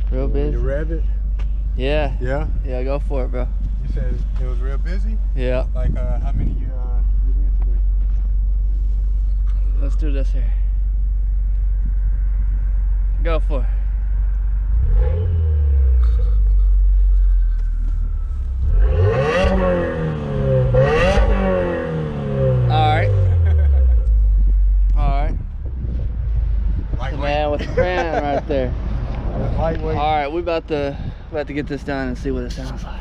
Real busy. You rev it? Yeah. Yeah? Yeah, go for it, bro. You said it was real busy? Yeah. Like, how many you in today? Let's do this here. Go for it. Alright. Alright. The man with the crown right there. Lightweight. Alright, we about to get this done and see what it sounds like.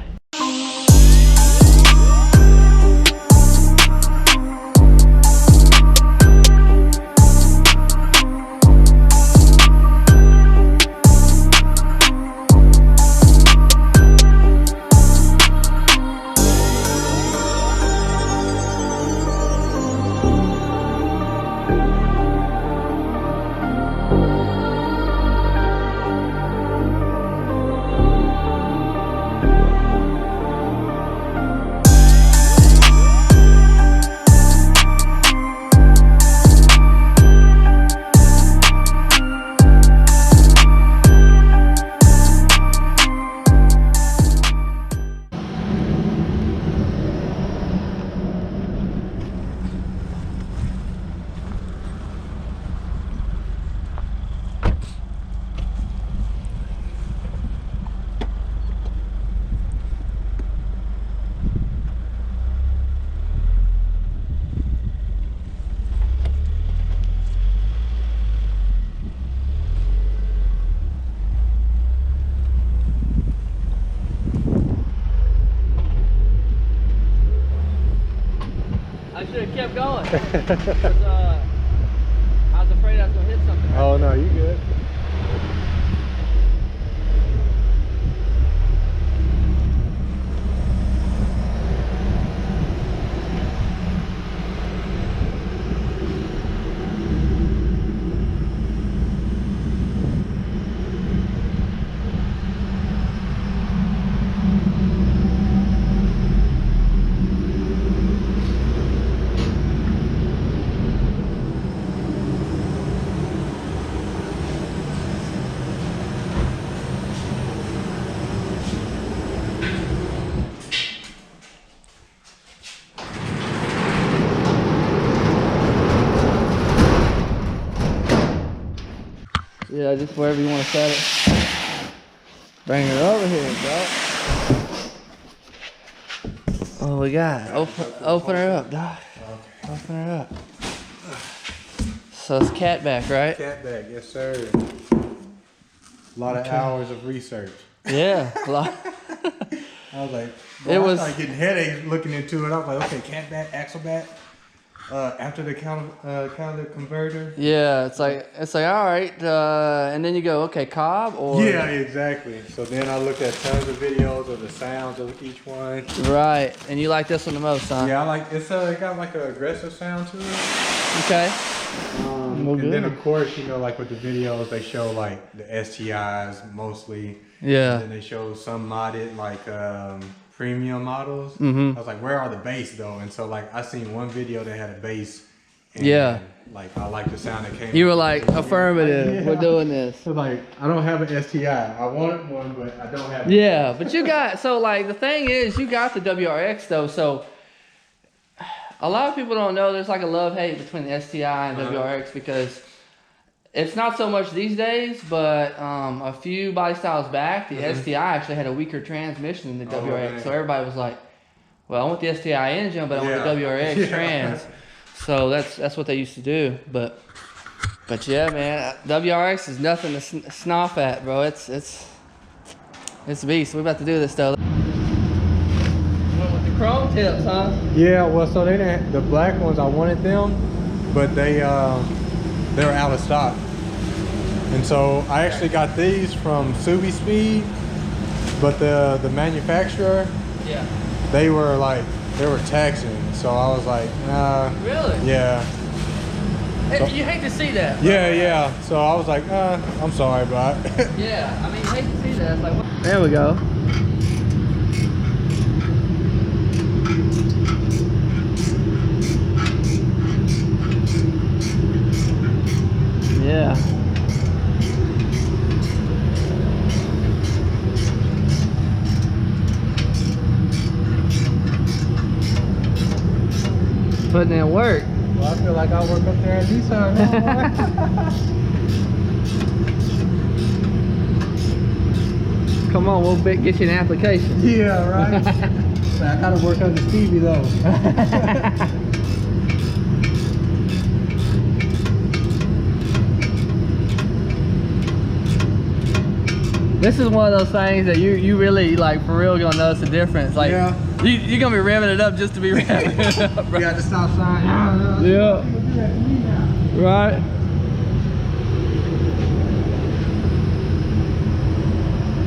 I should have kept going. Because, I was afraid I was going to hit something. Oh, no, you good. Yeah, just wherever you want to set it. Bring it over here, dog. What we got? Open her up, dog. Okay. Open her up. So it's cat back, right? Cat back, yes sir. A lot of hours of research. Yeah, a lot. I was like, I started getting headaches looking into it. I was like, okay, cat back, axle back. After the counter converter. Yeah, it's like all right, and then you go, okay, Cobb or yeah, exactly. So then I looked at tons of videos of the sounds of each one. right, and you like this one the most, huh? Yeah, I like it got like an aggressive sound to it. Okay. And then of course, you know, like with the videos, they show like the STIs mostly. Yeah. And then they show some modded like premium models. Mm-hmm. I was like, where are the bass though? And so like I seen one video that had a bass. And yeah. Like I like the sound that came. You were like, affirmative. Yeah. We're doing this. So like I don't have an STI. I wanted one, but I don't have. Yeah, but you got so like the thing is you got the WRX though, so a lot of people don't know there's like a love-hate between the STI and WRX because it's not so much these days, but a few body styles back, the STI actually had a weaker transmission than the WRX. Man. So everybody was like, well, I want the STI engine, but I want the WRX trans. So that's what they used to do. But yeah, man, WRX is nothing to snoff at, bro. It's a beast. We're about to do this though. Went with the chrome tips, huh? Yeah, well, so they didn't. The black ones, I wanted them, but they were out of stock. And so I actually got these from Stevie Speed, but the manufacturer, yeah, they were taxing. So I was like, nah. Really? Yeah. Hey, you hate to see that. Yeah. So I was like, I'm sorry, but. Yeah, I mean, you hate to see that. It's like, what? There we go. Yeah. putting in work. Well, I feel like I work up there at Nissan. Come on, we'll get you an application. Yeah, right. I gotta work under Stevie though. This is one of those things that you really like for real gonna notice the difference. Like you're gonna be revving it up just to be revving it up, bro. You got the stop sign. Yeah. Right.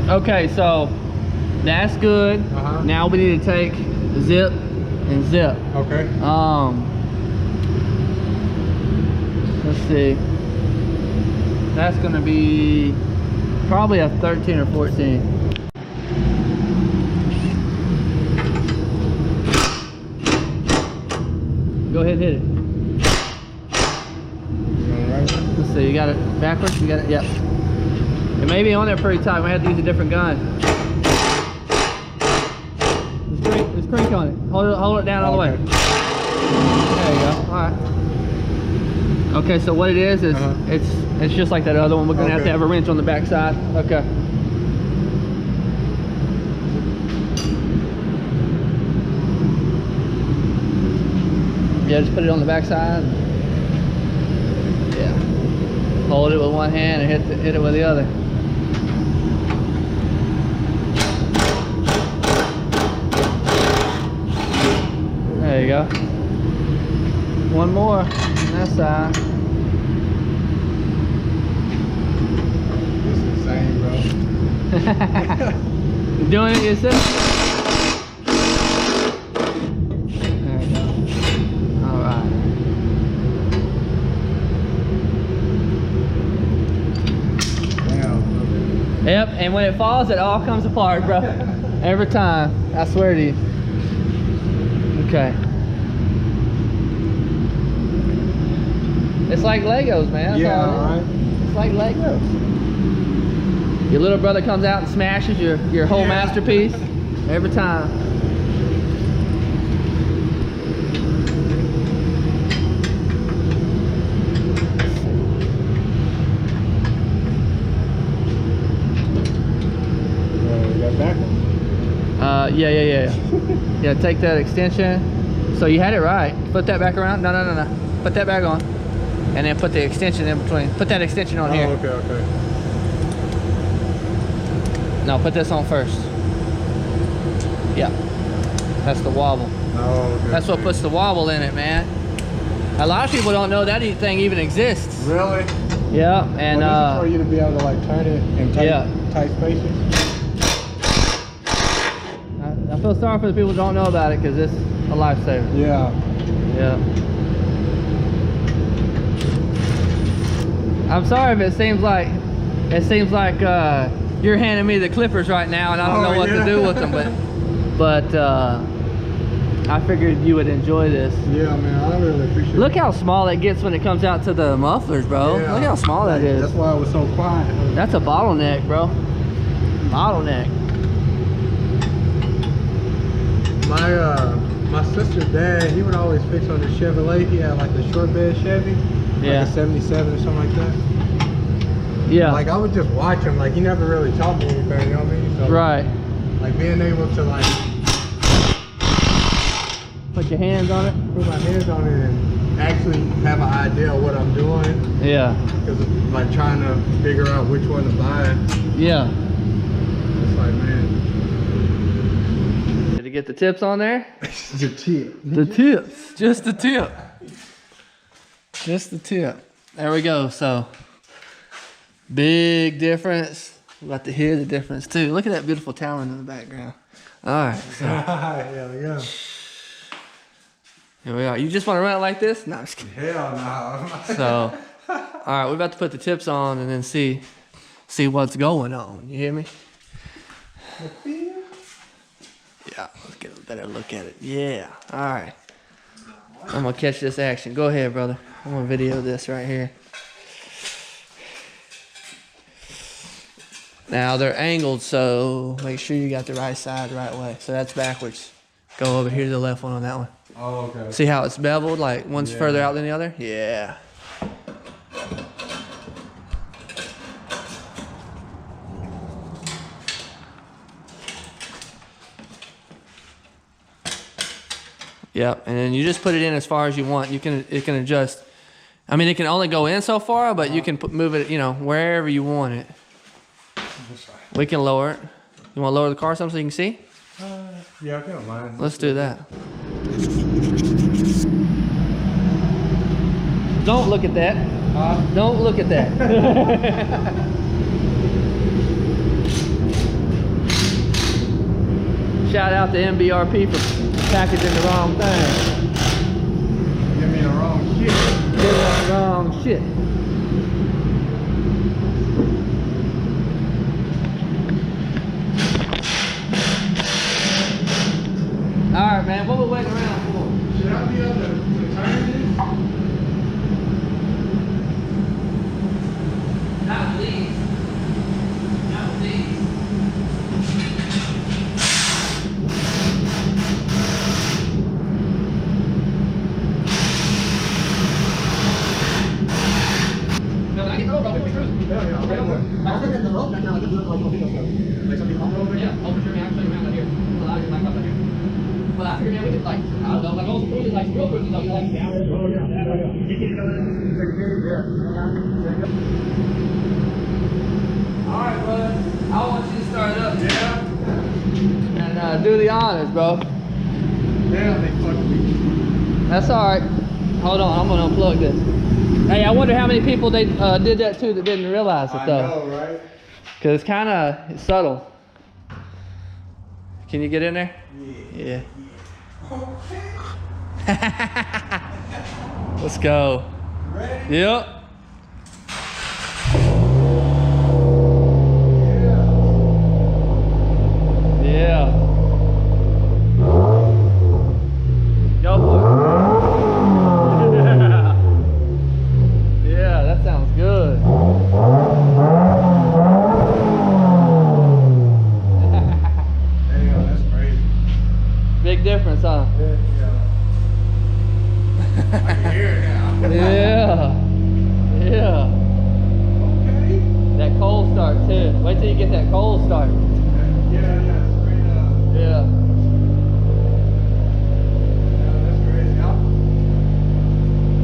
Okay, so that's good. Now we need to take zip and zip. Okay. Let's see. That's gonna be probably a 13 or 14. Go ahead and hit it. Alright. Let's see, you got it backwards? You got it? Yep. It may be on there pretty tight. We have to use a different gun. Let's crank on it. Hold it down all the way. There you go. Alright. Okay, so what it is it's just like that other one. We're gonna have to have a wrench on the back side. Okay. Yeah, just put it on the back side. Yeah. Hold it with one hand and hit it with the other. There you go. One more on that side. This is insane, bro. You doing it yourself? There you go. Alright. Damn. Yep, and when it falls, it all comes apart, bro. Every time. I swear to you. Okay. It's like Legos, man. That's Yeah, all it is. right. It's like Legos. Your little brother comes out and smashes your whole masterpiece every time. You got back one? Yeah. Yeah, take that extension. So you had it right. Put that back around. No. Put that back on. And then put the extension in between. Put that extension on here. Okay. No, put this on first. Yeah. That's the wobble. Oh, okay. That's what puts the wobble in it, man. A lot of people don't know that thing even exists. Really? Yeah, and this is for you to be able to like turn it in tight spaces. I feel sorry for the people who don't know about it because it's a lifesaver. Yeah. I'm sorry if it seems like you're handing me the clippers right now and I don't know what to do with them, but I figured you would enjoy this. Yeah, man, I really appreciate it. Look how small it gets when it comes out to the mufflers, bro. Yeah. Look how small that is. That's why it was so quiet. That's a bottleneck, bro. Bottleneck. My sister's dad, he would always fix on the Chevrolet. He had like a short bed Chevy, Yeah. like a 77 or something like that. Yeah. Like I would just watch him. Like he never really taught me anything, you know what I mean? So, Right. Like being able to like Put your hands on it. put my hands on it and actually have an idea of what I'm doing. Yeah. Because like trying to figure out which one to buy. Yeah. It's like, man. Did you get the tips on there? It's a tip. The tips. Just the tip. Just the tip. There we go. So big difference. We're about to hear the difference too. Look at that beautiful talon in the background. All right. So Hell yeah. here we are. You just want to run it like this? No, I'm just kidding. Hell no. So, all right, we're about to put the tips on and then see what's going on. You hear me? Yeah, let's get a better look at it. Yeah, all right. I'm gonna catch this action. Go ahead, brother. I'm gonna video this right here. Now they're angled, so make sure you got the right side the right way. So that's backwards. Go over here to the left one on that one. Oh, okay. See how it's beveled, like one's Yeah. further out than the other? Yeah. Yep, and then you just put it in as far as you want. It can adjust. I mean, it can only go in so far, but you can move it, you know, wherever you want it. We can lower it. You want to lower the car some so you can see? Yeah, I don't mind. Let's do that. Don't look at that. Don't look at that. Shout out to MBRP for packaging the wrong thing. Give me the wrong shit. Give us the wrong shit. Alright, man, what we waiting around for? Should I be able to turn this? Not with these. Not with these. No, I get the rope, I'll be cruising. Yeah, yeah. Okay. I'll look at the rope and I'll give you a like Like something off over here? Yeah, over here, man. I'll show you around right here. Well, I'll get back up right here. Well, I figured, man, we could, like, I don't know, like, those cruises, like, real cruises, like, Oh, yeah. Alright, bud. I want you to start it up. Yeah. And do the honors, bro. Now they fuck me. That's alright. Hold on, I'm gonna unplug this. Hey, I wonder how many people they did that to that didn't realize it, I though. know, right? Because it's kind of subtle. Can you get in there? Yeah. Let's go. Ready? Yep. Yeah. Go for it. Yeah, that sounds good. Damn, that's crazy. Big difference, huh? Yeah. I can hear it now. Yeah. Yeah. Okay. That cold start too. Wait till you get that cold start. Yeah, straight up. Yeah. Yeah, that's crazy.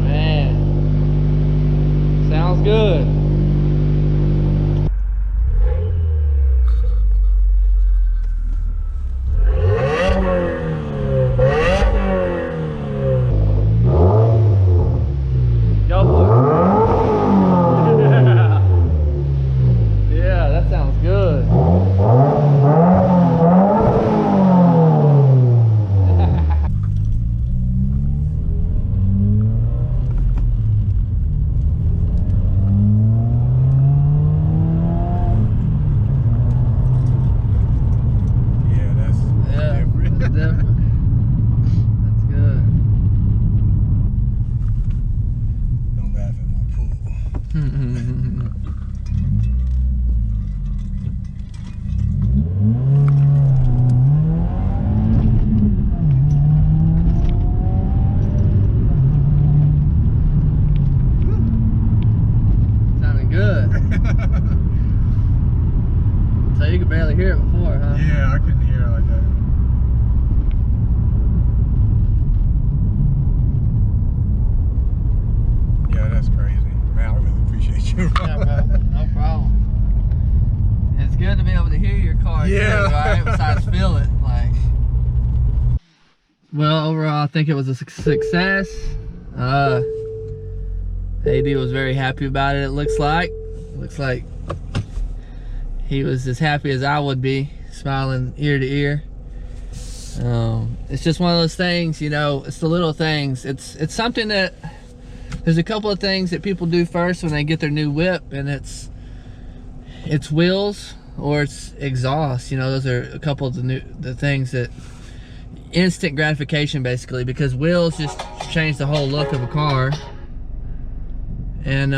Man. Sounds good. Go for it. Yeah, that sounds good. Yeah, that's different. Different. That's good. Don't laugh at my pool. Sounding good. So you could barely hear it before, huh? Yeah, I couldn't hear it like that. Yeah, that's crazy. Man, I really appreciate you. Yeah, bro. No problem. It's good to be able to hear your car, Yeah. too, right? Besides feel it, like. Well, overall, I think it was a success. AD was very happy about it. It looks like he was as happy as I would be, smiling ear to ear. It's just one of those things, you know. It's the little things. It's something that there's a couple of things that people do first when they get their new whip, and it's wheels or it's exhaust. You know, those are a couple of the things that instant gratification, basically, because wheels just change the whole look of a car. And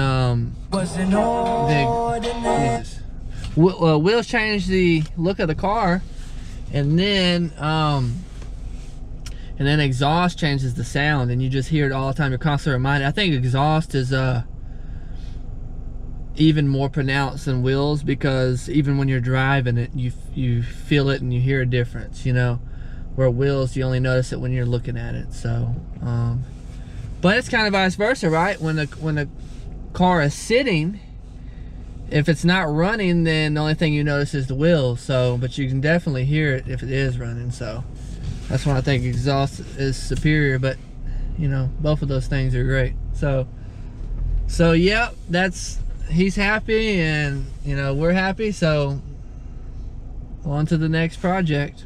wheels change the look of the car, and then And then exhaust changes the sound, and you just hear it all the time. You're constantly reminded. I think exhaust is even more pronounced than wheels, because even when you're driving it, you feel it and you hear a difference, you know. Where wheels, you only notice it when you're looking at it. So, but it's kind of vice versa, right? When the car is sitting, if it's not running, then the only thing you notice is the wheels. So, but you can definitely hear it if it is running. So that's why I think exhaust is superior. But you know, both of those things are great. So yeah, he's happy, and you know, we're happy. So on to the next project.